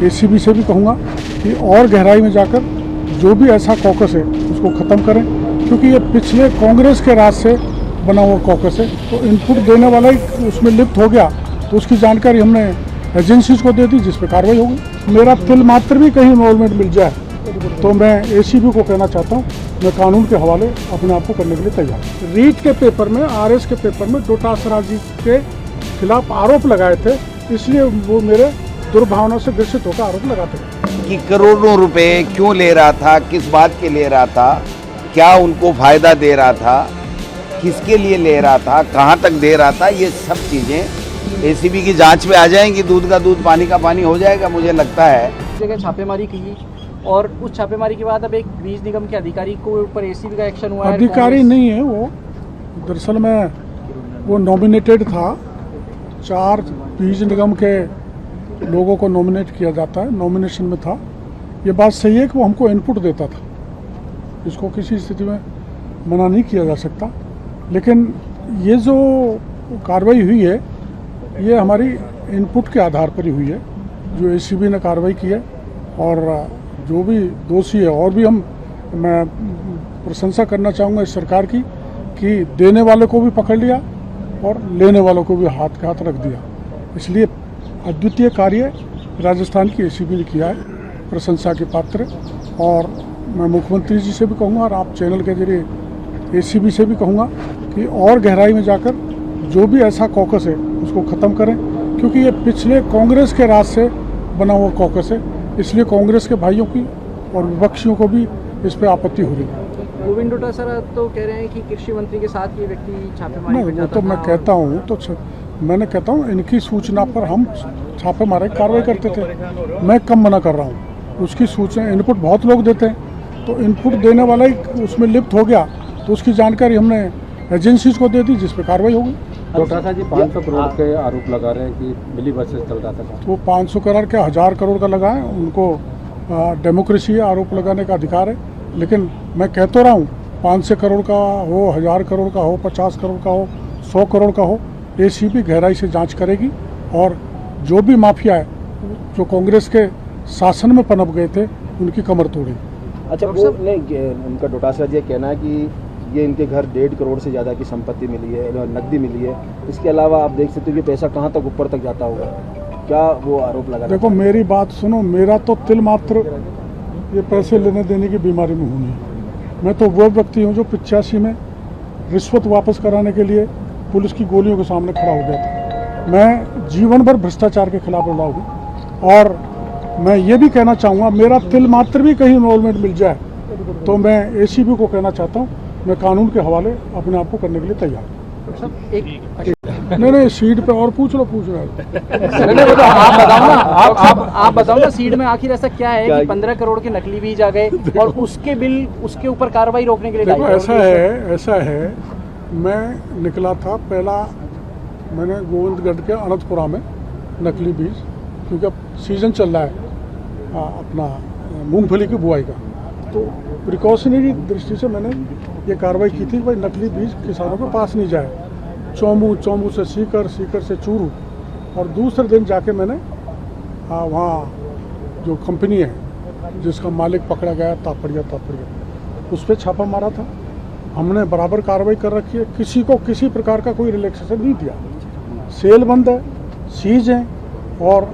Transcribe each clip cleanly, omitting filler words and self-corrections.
ACB से भी कहूँगा कि और गहराई में जाकर जो भी ऐसा कॉकस है उसको ख़त्म करें, क्योंकि ये पिछले कांग्रेस के राज से बना हुआ कॉकस है। तो इनपुट देने वाला ही उसमें लिप्त हो गया, तो उसकी जानकारी हमने एजेंसीज को दे दी, जिस पर कार्रवाई होगी। मेरा तिल मात्र भी कहीं इन्वॉल्वमेंट मिल जाए तो मैं एसीबी को कहना चाहता हूँ, मैं कानून के हवाले अपने आप को करने के लिए तैयार हूँ। रीट के पेपर में, आरएस के पेपर में डोटासरा जी के खिलाफ आरोप लगाए थे, इसलिए वो मेरे दुर्भावना से ग्रसित होकर आरोप लगाते थे कि करोड़ों रुपए क्यों ले रहा था, किस बात के ले रहा था, क्या उनको फायदा दे रहा था, किसके लिए ले रहा था, कहाँ तक दे रहा था, ये सब चीजें एसीबी की जांच में आ जाएंगी। दूध का दूध पानी का पानी हो जाएगा। मुझे लगता है जगह छापेमारी की और उस छापेमारी के बाद अब एक बीज निगम के अधिकारी को ऊपर एसीबी का एक्शन हुआ है। अधिकारी नहीं है वो, दरअसल में वो नॉमिनेटेड था। 4 बीज निगम के लोगों को नॉमिनेट किया जाता है, नॉमिनेशन में था। ये बात सही है कि वो हमको इनपुट देता था, इसको किसी स्थिति में मना नहीं किया जा सकता। लेकिन ये जो कार्रवाई हुई है ये हमारी इनपुट के आधार पर ही हुई है, जो एसीबी ने कार्रवाई की है। और जो भी दोषी है, और भी मैं प्रशंसा करना चाहूँगा इस सरकार की कि देने वाले को भी पकड़ लिया और लेने वालों को भी हाथ के हाथ रख दिया। इसलिए अद्वितीय कार्य राजस्थान की एसीबी ने किया है, प्रशंसा के पात्र। और मैं मुख्यमंत्री जी से भी कहूँगा और आप चैनल के जरिए एसीबी से भी कहूँगा कि और गहराई में जाकर जो भी ऐसा कॉकस है उसको ख़त्म करें, क्योंकि ये पिछले कांग्रेस के राज से बना हुआ कॉकस है। इसलिए कांग्रेस के भाइयों की और विपक्षियों को भी इस पर आपत्ति हो रही है। गोविंद डोटासरा तो कह रहे हैं कि कृषि मंत्री के साथ ये व्यक्ति छापेमारी नहीं, वो तो मैं कहता हूँ, तो मैंने कहता हूँ इनकी सूचना पर हम छापे मारे कार्रवाई करते थे। मैं कम मना कर रहा हूँ, उसकी सूचना इनपुट बहुत लोग देते हैं, तो इनपुट देने वाला ही उसमें लिप्त हो गया, तो उसकी जानकारी हमने एजेंसीज को दे दी, जिस पर कार्रवाई होगी। डोटासरा जी 500 करोड़ के आरोप लगा रहे हैं कि मिली बसेस चल रहा था। तो 500 करोड़ क्या 1000 करोड़ का लगा है, उनको डेमोक्रेसी आरोप लगाने का अधिकार है। लेकिन मैं कह तो रहा हूँ 500 करोड़ का हो, 1000 करोड़ का हो, 50 करोड़ का हो, 100 करोड़ का हो, एसीबी गहराई से जांच करेगी और जो भी माफिया है जो कांग्रेस के शासन में पनप गए थे उनकी कमर तोड़ेगी। अच्छा, वो नहीं, उनका डोटासरा जी कहना है कि ये इनके घर 1.5 करोड़ से ज़्यादा की संपत्ति मिली है, नकदी मिली है। इसके अलावा आप देख सकते हो कि पैसा कहाँ तक ऊपर तक जाता होगा, क्या वो आरोप लगा? देखो मेरी बात सुनो, मेरा तो तिल मात्र ये पैसे लेने देने की बीमारी में हूँ नहीं। मैं तो वो व्यक्ति हूँ जो 85 में रिश्वत वापस कराने के लिए पुलिस की गोलियों के सामने खड़ा हो गया था। मैं जीवन भर भ्रष्टाचार के खिलाफ लड़ा हूँ। और मैं ये भी कहना चाहूँगा, मेरा तिल मात्र भी कहीं इन्वॉल्वमेंट मिल जाए तो मैं एसीबी को कहना चाहता हूँ, मैं कानून के हवाले अपने आप को करने के लिए तैयार हूँ। नहीं, सीट पे और पूछ रहा है। आप बताओ ना, सीट में आखिर ऐसा क्या है कि 15 करोड़ के नकली बीज आ गए और उसके बिल, उसके ऊपर कार्रवाई रोकने के लिए? देखो ऐसा है, मैं निकला था पहला, मैंने गोविंदगढ़ के अनंतपुरा में नकली बीज, क्योंकि अब सीजन चल रहा है अपना मूंगफली की बुआई का, तो प्रिकॉशनरी दृष्टि से मैंने ये कार्रवाई की थी, भाई नकली बीज किसानों के पास नहीं जाए। चौमू से सीकर से चूरू, और दूसरे दिन जाके मैंने वहाँ जो कंपनी है जिसका मालिक पकड़ा गया तापड़िया उस पर छापा मारा था। हमने बराबर कार्रवाई कर रखी है, किसी को किसी प्रकार का कोई रिलैक्सेशन नहीं दिया। सेल बंद है, सीज है, और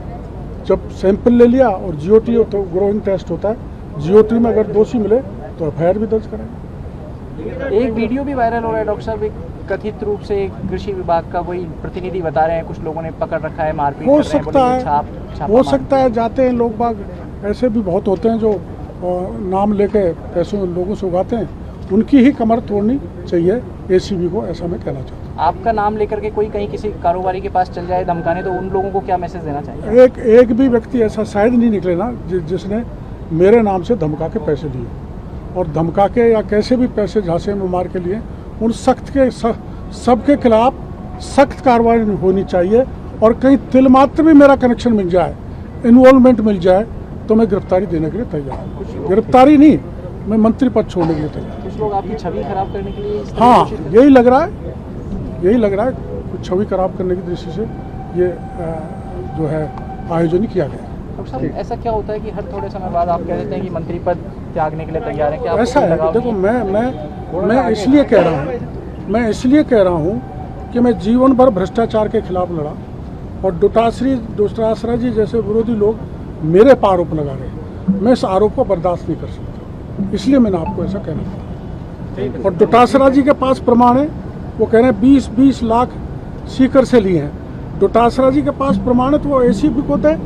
जब सैंपल ले लिया और जीओटी तो ग्रोइंग टेस्ट होता है, जीओटी में अगर दोषी मिले तो एफआईआर भी दर्ज करेंगे। एक वीडियो भी वायरल हो रहा है डॉक्टर साहब, एक कथित रूप से कृषि विभाग का कोई प्रतिनिधि बता रहे हैं कुछ लोगों ने पकड़ रखा है, मारपीट हो कर रहे हैं, हो सकता है जाते हैं लोग बाग, ऐसे भी बहुत होते हैं जो नाम लेके पैसों लोगों से उगाते हैं, उनकी ही कमर तोड़नी चाहिए एसीबी को, ऐसा मैं कहना चाहता हूँ। आपका नाम लेकर के कोई कहीं किसी कारोबारी के पास चल जाए धमकाने, तो उन लोगों को क्या मैसेज देना चाहिए? एक भी व्यक्ति ऐसा शायद नहीं निकले ना जिसने मेरे नाम से धमका के पैसे लिए, और धमका के या कैसे भी पैसे झांसे में मार के लिए, उन सबके खिलाफ सख्त कार्रवाई होनी चाहिए। और कहीं तिल मात्र भी मेरा कनेक्शन मिल जाए, इन्वॉल्वमेंट मिल जाए, तो मैं गिरफ्तारी देने के लिए तैयार हूँ। गिरफ्तारी नहीं, मैं मंत्री पद छोड़ने के लिए तैयार। कुछ लोग आपकी छवि खराब करने के लिए हाँ, यही लग रहा है कुछ छवि खराब करने की दृष्टि से ये जो है आयोजन किया गया। डॉक्टर साहब ऐसा क्या होता है कि हर थोड़े समय बाद आप कह देते हैं कि मंत्री पद त्यागने के लिए तैयार हैं? क्या आपको ऐसा है लगाव कि देखो नहीं है? मैं इसलिए कह रहा हूँ कि मैं जीवन भर भ्रष्टाचार के खिलाफ लड़ा और डोटासरा जी जैसे विरोधी लोग मेरे पर आरोप लगा रहे हैं। मैं इस आरोप को बर्दाश्त नहीं कर सकता, इसलिए मैंने आपको ऐसा कहना था। और डोटासरा जी के पास प्रमाण है, वो कह रहे हैं 20-20 लाख सीकर से लिए हैं। डोटासरा जी के पास प्रमाण है तो वो एसीबी को दें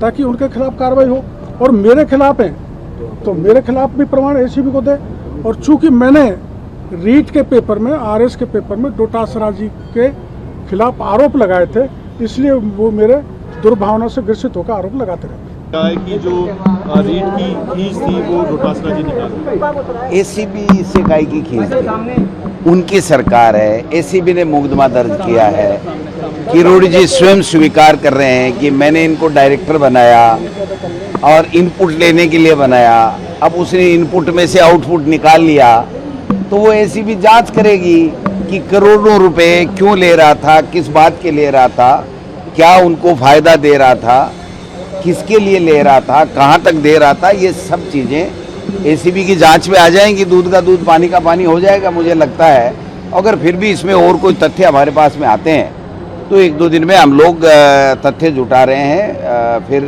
ताकि उनके खिलाफ कार्रवाई हो, और मेरे खिलाफ है तो मेरे खिलाफ भी प्रमाण एसीबी को दे। और चूंकि मैंने रीट के पेपर में, आरएस के पेपर में डोटासरा जी के खिलाफ आरोप लगाए थे, इसलिए वो मेरे दुर्भावना से ग्रसित होकर आरोप लगाते रहे। क्या है कि जो रीट की फीस थी वो डोटासरा जी निकाल एसीबी से काय की खींच थी? उनकी सरकार है, एसीबी ने मुकदमा दर्ज किया है। किरोड़ी जी स्वयं स्वीकार कर रहे हैं कि मैंने इनको डायरेक्टर बनाया और इनपुट लेने के लिए बनाया। अब उसने इनपुट में से आउटपुट निकाल लिया तो वो एसीबी जांच करेगी कि करोड़ों रुपए क्यों ले रहा था, किस बात के ले रहा था, क्या उनको फायदा दे रहा था, किसके लिए ले रहा था, कहाँ तक दे रहा था। ये सब चीज़ें एसीबी की जांच में आ जाएंगी। दूध का दूध पानी का पानी हो जाएगा मुझे लगता है। अगर फिर भी इसमें और कोई तथ्य हमारे पास में आते हैं तो 1-2 दिन में हम लोग तथ्य जुटा रहे हैं, फिर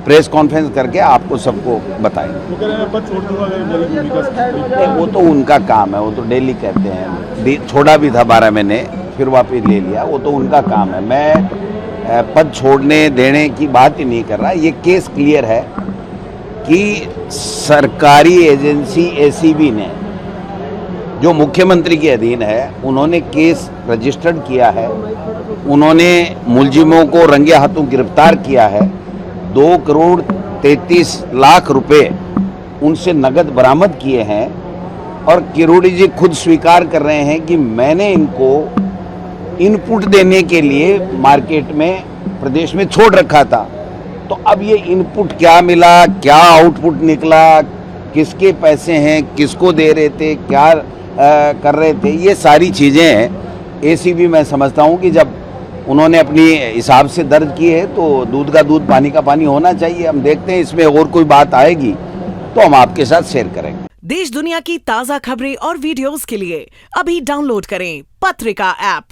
प्रेस कॉन्फ्रेंस करके आपको सबको बताएंगे। वो कह रहे हैं पद छोड़ दूंगा अगर मेरी भूमिका नहीं, वो तो उनका काम है, वो तो डेली कहते हैं। छोड़ा भी था 12 महीने, फिर वापस ले लिया, वो तो उनका काम है। मैं पद छोड़ने देने की बात ही नहीं कर रहा। ये केस क्लियर है कि सरकारी एजेंसी एसीबी ने, जो मुख्यमंत्री के अधीन है, उन्होंने केस रजिस्टर्ड किया है। उन्होंने मुलजिमों को रंगे हाथों गिरफ्तार किया है। 2 करोड़ 33 लाख रुपए उनसे नगद बरामद किए हैं। और किरोड़ी जी खुद स्वीकार कर रहे हैं कि मैंने इनको इनपुट देने के लिए मार्केट में, प्रदेश में छोड़ रखा था। तो अब ये इनपुट क्या मिला, क्या आउटपुट निकला, किसके पैसे हैं, किसको दे रहे थे, क्या कर रहे थे, ये सारी चीज़ें एसीबी मैं समझता हूँ कि जब उन्होंने अपनी हिसाब से दर्ज की है तो दूध का दूध पानी का पानी होना चाहिए। हम देखते हैं इसमें और कोई बात आएगी तो हम आपके साथ शेयर करेंगे। देश दुनिया की ताज़ा खबरें और वीडियोस के लिए अभी डाउनलोड करें पत्रिका ऐप।